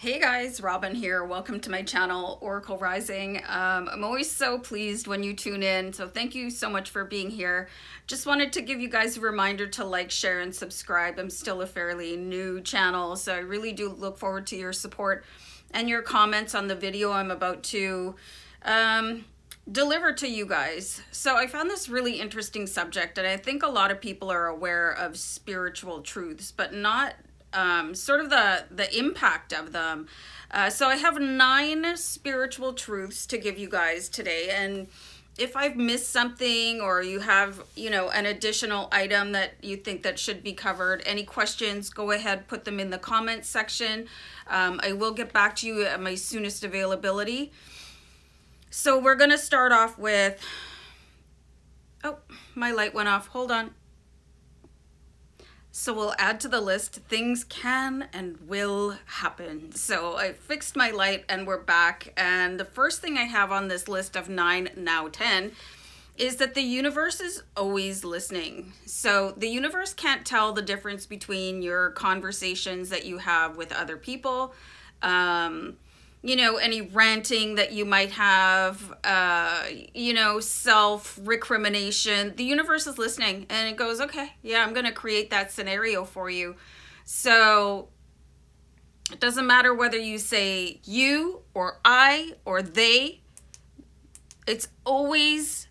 Hey guys, Robin here. Welcome to my channel, Oracle Rising. I'm always so pleased when you tune in, so thank you so much for being here. Just wanted to give you guys a reminder to like, share, and subscribe. I'm still a fairly new channel, so I really do look forward to your support and your comments on the video I'm about to deliver to you guys. So I found this really interesting subject, and I think a lot of people are aware of spiritual truths, but not sort of the impact of them. So I have 9 spiritual truths to give you guys today, and if I've missed something or you have, an additional item that you think that should be covered, any questions, go ahead, put them in the comments section. I will get back to you at my soonest availability. So we're going to start off with, oh, my light went off. Hold on. So we'll add to the list, things can and will happen. So I fixed my light and we're back. And the first thing I have on this list of 9, now 10, is that the universe is always listening. So the universe can't tell the difference between your conversations that you have with other people, any ranting that you might have, self-recrimination. The universe is listening and it goes, okay, yeah, I'm going to create that scenario for you. So it doesn't matter whether you say you or I or they, it's always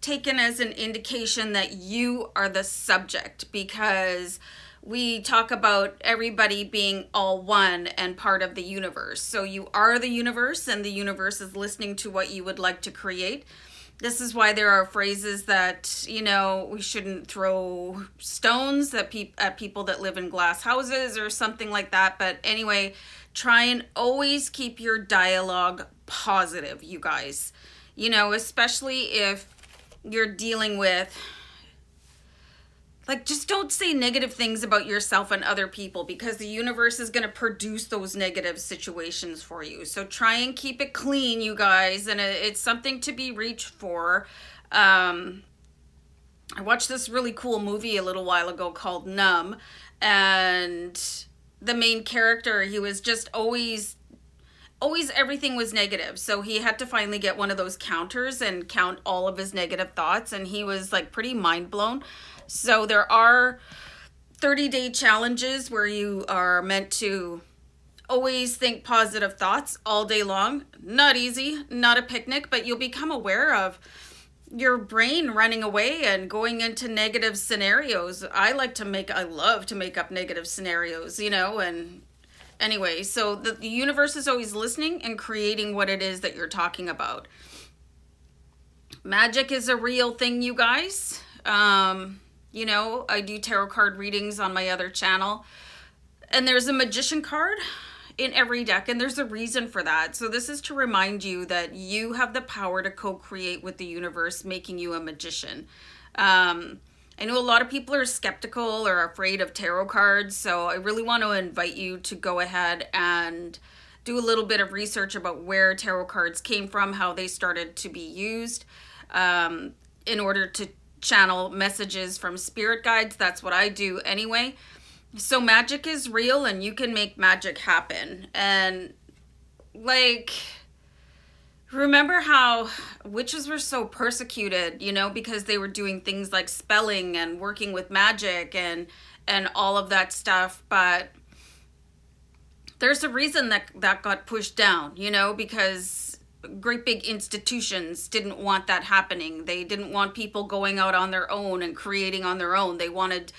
taken as an indication that you are the subject, because we talk about everybody being all one and part of the universe. So you are the universe, and the universe is listening to what you would like to create. This is why there are phrases that, we shouldn't throw stones at people that live in glass houses or something like that. But anyway, try and always keep your dialogue positive, you guys. Especially if you're dealing with, just don't say negative things about yourself and other people, because the universe is going to produce those negative situations for you. So try and keep it clean, you guys. And it's something to be reached for. I watched this really cool movie a little while ago called Numb. And the main character, he was just always everything was negative. So he had to finally get one of those counters and count all of his negative thoughts. And he was pretty mind blown. So there are 30-day challenges where you are meant to always think positive thoughts all day long. Not easy, not a picnic, but you'll become aware of your brain running away and going into negative scenarios. I love to make up negative scenarios, and anyway, so the universe is always listening and creating what it is that you're talking about. Magic is a real thing, you guys. I do tarot card readings on my other channel, and there's a magician card in every deck, and there's a reason for that. So this is to remind you that you have the power to co-create with the universe, making you a magician. I know a lot of people are skeptical or afraid of tarot cards, so I really want to invite you to go ahead and do a little bit of research about where tarot cards came from, how they started to be used, in order to channel messages from spirit guides. That's what I do anyway. So magic is real, and you can make magic happen. And remember how witches were so persecuted, because they were doing things like spelling and working with magic and all of that stuff. But there's a reason that got pushed down, because great big institutions didn't want that happening. They didn't want people going out on their own and creating on their own. They wanted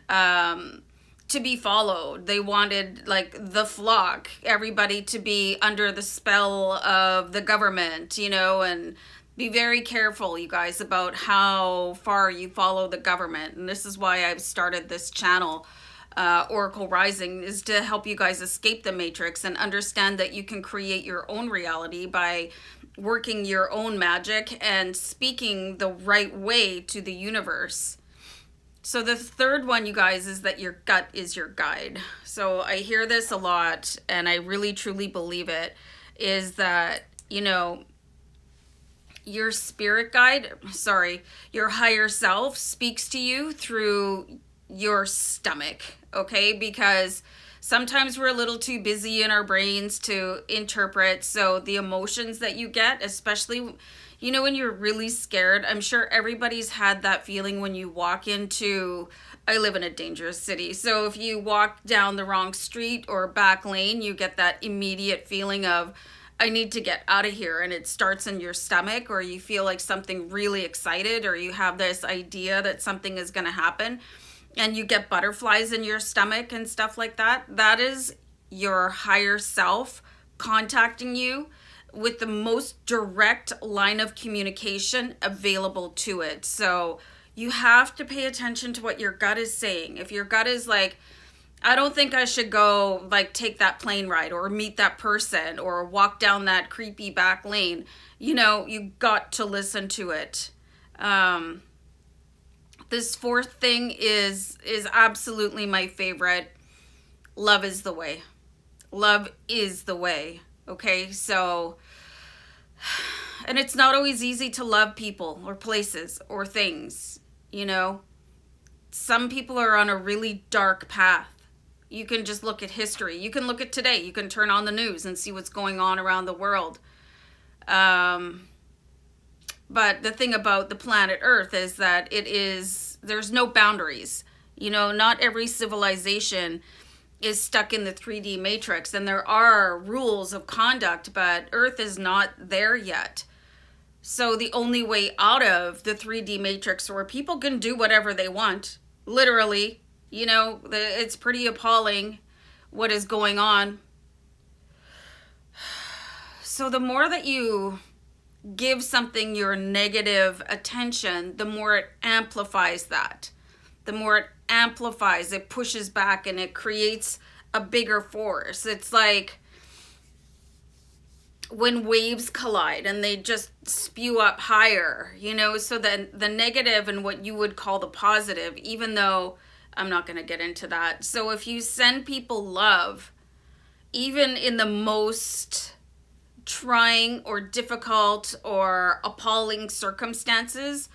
to be followed. They wanted the flock, everybody to be under the spell of the government, and be very careful, you guys, about how far you follow the government. And this is why I've started this channel, Oracle Rising, is to help you guys escape the matrix and understand that you can create your own reality by working your own magic and speaking the right way to the universe. So the third one, you guys, is that your gut is your guide. So I hear this a lot, and I really truly believe it, is that, your spirit guide, your higher self speaks to you through your stomach, okay? Because Sometimes we're a little too busy in our brains to interpret. So the emotions that you get, especially, you know, when you're really scared, I'm sure everybody's had that feeling when you walk into, I live in a dangerous city. So if you walk down the wrong street or back lane, you get that immediate feeling of, I need to get out of here. And it starts in your stomach, or you feel like something really excited, or you have this idea that something is going to happen and you get butterflies in your stomach and stuff like that. That is your higher self contacting you with the most direct line of communication available to it. So you have to pay attention to what your gut is saying. If your gut is like, I don't think I should go like take that plane ride or meet that person or walk down that creepy back lane, you know, you got to listen to it. This fourth thing is absolutely my favorite. Love is the way. Love is the way. Okay, so, and it's not always easy to love people or places or things, you know. Some people are on a really dark path. You can just look at history. You can look at today. You can turn on the news and see what's going on around the world. But the thing about the planet Earth is that there's no boundaries. You know, not every civilization is stuck in the 3D matrix, and there are rules of conduct, but Earth is not there yet. So the only way out of the 3D matrix, where people can do whatever they want, literally, you know, it's pretty appalling what is going on. So the more that you give something your negative attention, the more it amplifies that. The more it amplifies, it pushes back, and it creates a bigger force. It's like when waves collide and they just spew up higher, you know, so then the negative and what you would call the positive, even though I'm not going to get into that. So if you send people love, even in the most trying or difficult or appalling circumstances,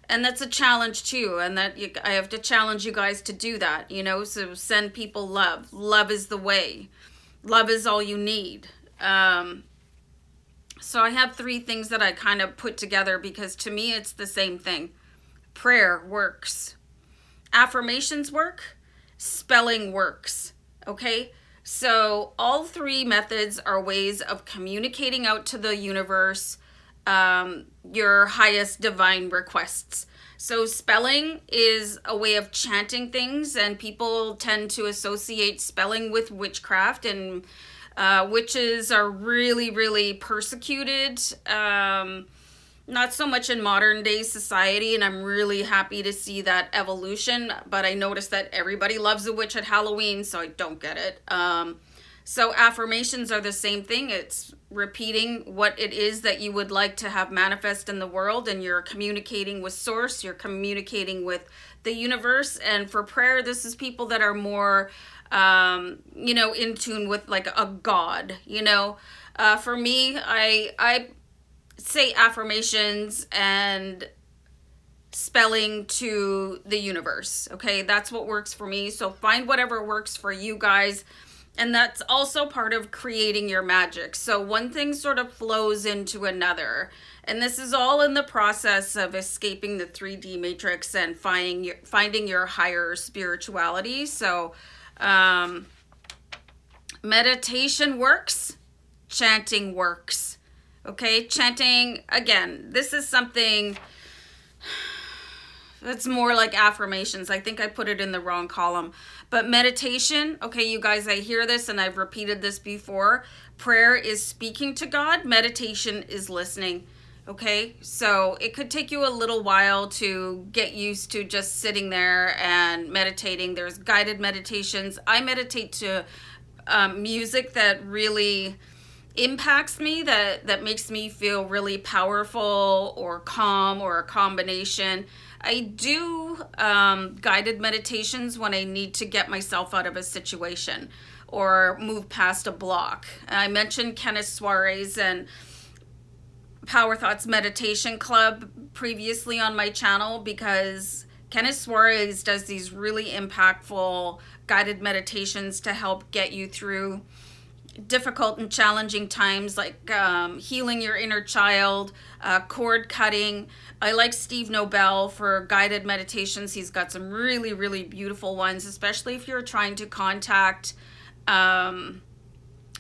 and that's a challenge too, and I have to challenge you guys to do that, you know, so send people love. Love is the way. Love is all you need. So I have 3 things that I kind of put together because to me it's the same thing. Prayer works. Affirmations work. Spelling works. Okay? So all 3 methods are ways of communicating out to the universe your highest divine requests. So spelling is a way of chanting things, and people tend to associate spelling with witchcraft, and witches are really, really persecuted. Not so much in modern day society, and I'm really happy to see that evolution, but I noticed that everybody loves a witch at Halloween, so I don't get it. So affirmations are the same thing. It's repeating what it is that you would like to have manifest in the world, and you're communicating with source, you're communicating with the universe. And for prayer, this is people that are more, you know, in tune with like a God, you know. For me, I say affirmations and spelling to the universe. Okay, that's what works for me. So find whatever works for you guys. And that's also part of creating your magic. So one thing sort of flows into another. And this is all in the process of escaping the 3D matrix and finding your higher spirituality. So meditation works. Chanting works. Okay, chanting, again, this is something that's more like affirmations. I think I put it in the wrong column. But meditation, okay, you guys, I hear this and I've repeated this before. Prayer is speaking to God. Meditation is listening. Okay, so it could take you a little while to get used to just sitting there and meditating. There's guided meditations. I meditate to music that really impacts me, that makes me feel really powerful or calm or a combination. I do guided meditations when I need to get myself out of a situation or move past a block. I mentioned Kenneth Suarez and Power Thoughts Meditation Club previously on my channel because Kenneth Suarez does these really impactful guided meditations to help get you through difficult and challenging times, like healing your inner child, cord cutting. I like Steve Nobel for guided meditations. He's got some really, really beautiful ones, especially if you're trying to contact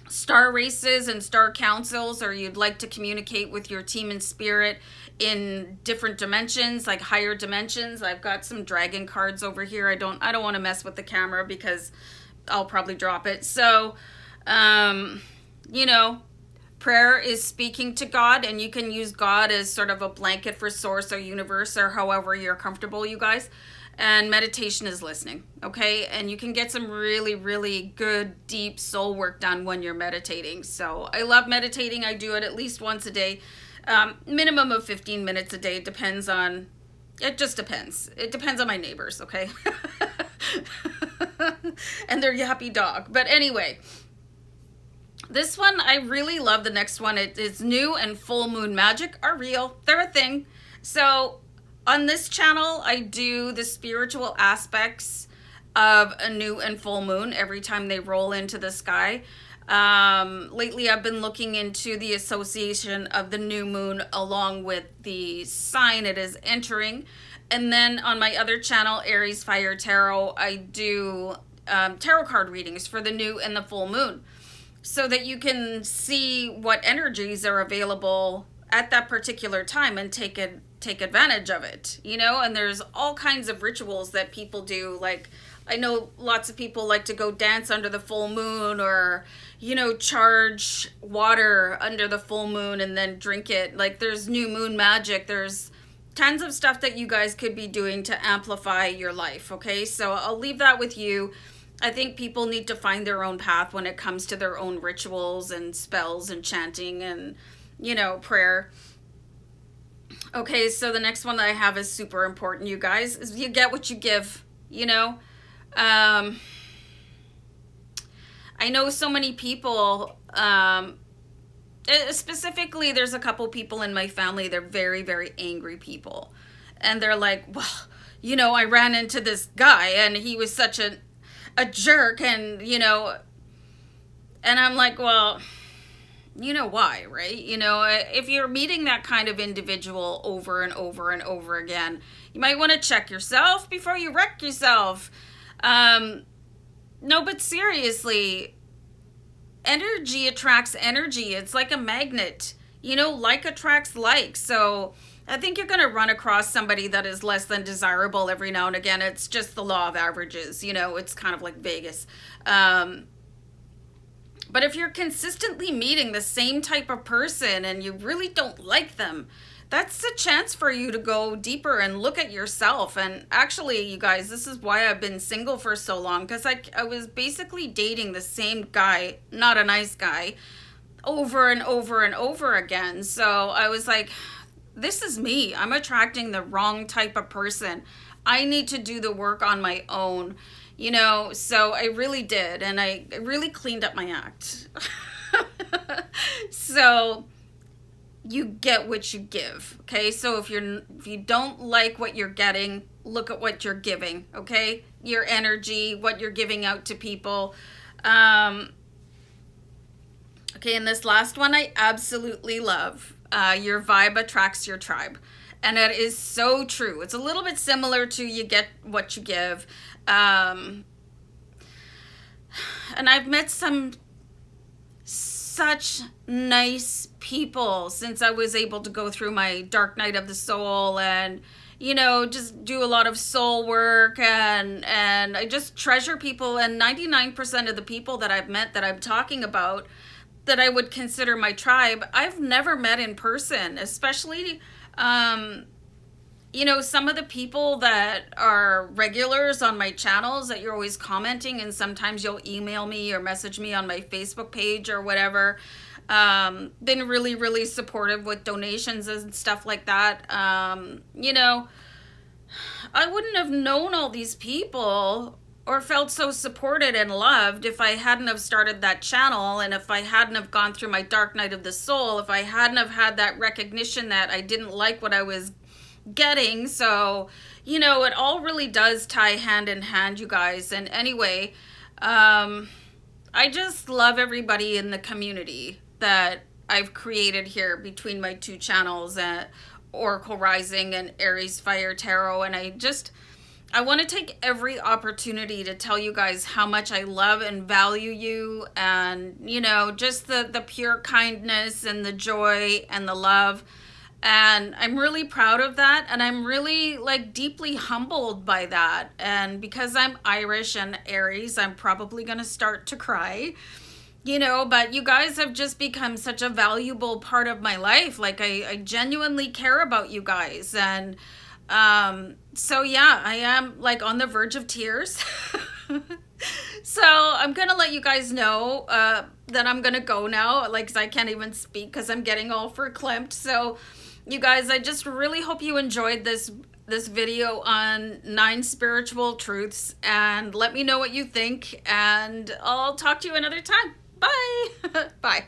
star races and star councils, or you'd like to communicate with your team in spirit in different dimensions, like higher dimensions. I've got some dragon cards over here. I don't want to mess with the camera because I'll probably drop it. So you know, prayer is speaking to God, and you can use God as sort of a blanket for source or universe or however you're comfortable, you guys. And meditation is listening, okay? And you can get some really, really good, deep soul work done when you're meditating. So I love meditating. I do it at least once a day, minimum of 15 minutes a day. It just depends. It depends on my neighbors, okay? And their yappy dog. But anyway, this one, I really love the next one. It is new and full moon magic are real. They're a thing. So on this channel, I do the spiritual aspects of a new and full moon every time they roll into the sky. Lately, I've been looking into the association of the new moon along with the sign it is entering. And then on my other channel, Aries Fire Tarot, I do tarot card readings for the new and the full moon, so that you can see what energies are available at that particular time and take advantage of it, you know. And there's all kinds of rituals that people do. Like, I know lots of people like to go dance under the full moon, or, you know, charge water under the full moon and then drink it. Like, there's new moon magic. There's tons of stuff that you guys could be doing to amplify your life, okay? So I'll leave that with you. I think people need to find their own path when it comes to their own rituals and spells and chanting and, you know, prayer. Okay, so the next one that I have is super important, you guys. Is you get what you give, you know. I know so many people, specifically there's a couple people in my family, they're very, very angry people. And they're like, well, you know, I ran into this guy and he was such a jerk, and, you know, and I'm like, well, you know why, right? You know, if you're meeting that kind of individual over and over and over again, you might want to check yourself before you wreck yourself. No, but seriously, energy attracts energy. It's like a magnet, you know, like attracts like. So I think you're going to run across somebody that is less than desirable every now and again. It's just the law of averages, you know. It's kind of like Vegas. But if you're consistently meeting the same type of person and you really don't like them, that's a chance for you to go deeper and look at yourself. And actually, you guys, this is why I've been single for so long, because I was basically dating the same guy, not a nice guy, over and over and over again. So I was like, this is me. I'm attracting the wrong type of person. I need to do the work on my own, you know. So I really did, and I really cleaned up my act. So you get what you give, okay? So if you don't like what you're getting, look at what you're giving, okay? Your energy, what you're giving out to people. Okay, and this last one I absolutely love. Your vibe attracts your tribe. And that is so true. It's a little bit similar to you get what you give. And I've met some such nice people since I was able to go through my dark night of the soul and, you know, just do a lot of soul work, and I just treasure people. And 99% of the people that I've met that I'm talking about that I would consider my tribe, I've never met in person, especially, you know, some of the people that are regulars on my channels that you're always commenting, and sometimes you'll email me or message me on my Facebook page or whatever. Been really, really supportive with donations and stuff like that. You know, I wouldn't have known all these people or felt so supported and loved if I hadn't have started that channel, and if I hadn't have gone through my dark night of the soul, if I hadn't have had that recognition that I didn't like what I was getting. So, you know, it all really does tie hand in hand, you guys. And anyway, I just love everybody in the community that I've created here between my two channels, Oracle Rising and Aries Fire Tarot. And I want to take every opportunity to tell you guys how much I love and value you, and, you know, just the pure kindness and the joy and the love. And I'm really proud of that. And I'm really like deeply humbled by that. And because I'm Irish and Aries, I'm probably going to start to cry, you know, but you guys have just become such a valuable part of my life. Like I genuinely care about you guys. And so yeah, I am like on the verge of tears. So I'm gonna let you guys know that I'm gonna go now, like, 'cause I can't even speak because I'm getting all verklempt. So you guys, I just really hope you enjoyed this video on 9 spiritual truths, and let me know what you think, and I'll talk to you another time. Bye. Bye.